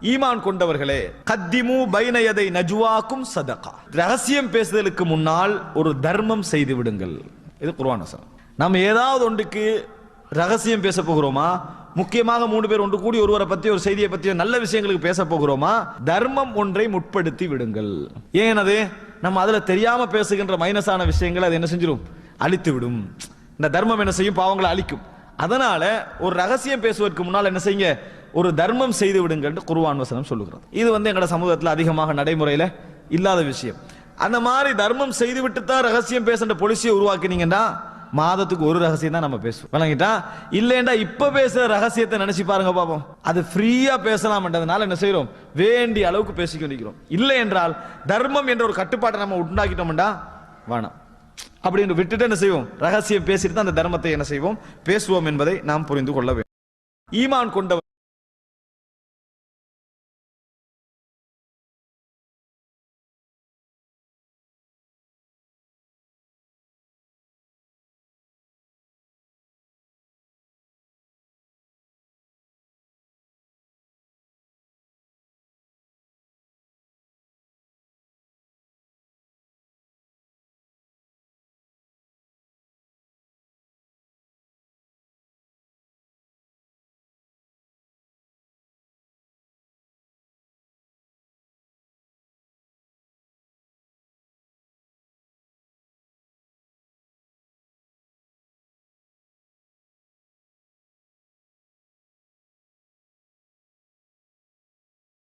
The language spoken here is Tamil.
ஈமான் கொண்டவர்களே, கத்திமு பைனயதை நஜ்வாக்கும் சதகா, ரகசியம் பேசுதலுக்கு முன்னால் ஒரு தர்மம் செய்து விடுங்கள். இது குர்ஆன் வசனம். நம்ம ஏதாவது ஒன்றுக்கு ரகசியம் பேச போகிறோமா, முக்கியமாக 3 பேர் ஒன்று கூடி ஒருவரை பத்தி ஒரு செய்தியை பத்தி நல்ல விஷயங்களுக்கு பேச போகிறோமா, தர்மம் ஒன்றை முற்படுத்தி விடுங்கள். ஏன் அது நம்ம அதுல தெரியாம பேசுகின்ற மைனஸான விஷயங்களை அது என்ன செஞ்சிடும், அழித்து விடும். இந்த தர்மம் என்ன செய்யும், பாவங்களை அழிக்கும். அதனால ஒரு ரகசியம் பேசுவதற்கு முன்னால் என்ன செய்யுங்க, ஒரு தர்மம் செய்து விடுங்கள் குர்ஆன் வசனம் சொல்லுகிறது. இது எங்கட சமூகத்தில் அதிகமாக நடைமுறையில் இல்லாத விஷயம். அந்த மாதிரி தர்மம் செய்து விட்டு தான் ரகசியம் பேசுற பொலிசியை உருவாக்கினீங்கன்னா மாதத்துக்கு ஒரு ரகசியம் தான் நம்ம பேசுவோம். விளங்கிட்டா? இல்லைண்டா இப்ப பேசுற ரகசியத்தை நினைச்சு பாருங்க பாப்போம். அது ஃப்ரீயா பேசலாம்ன்றதுனால என்ன செய்யறோம், வேண்டிய அளவுக்கு பேசிக்கொண்டிருக்கிறோம். இல்லை என்றால் தர்மம் என்ற ஒரு கட்டுப்பாட்டை நம்ம உண்டாக்கிட்டோம்டா வேணாம் அப்படின்னு விட்டுட்டு என்ன செய்வோம், ரகசியம் பேசிட்டு தான் அந்த தர்மத்தை என்ன செய்வோம், பேசுவோம் என்பதை நாம் புரிந்து கொள்ள வேண்டும். ஈமான் கொண்டவர்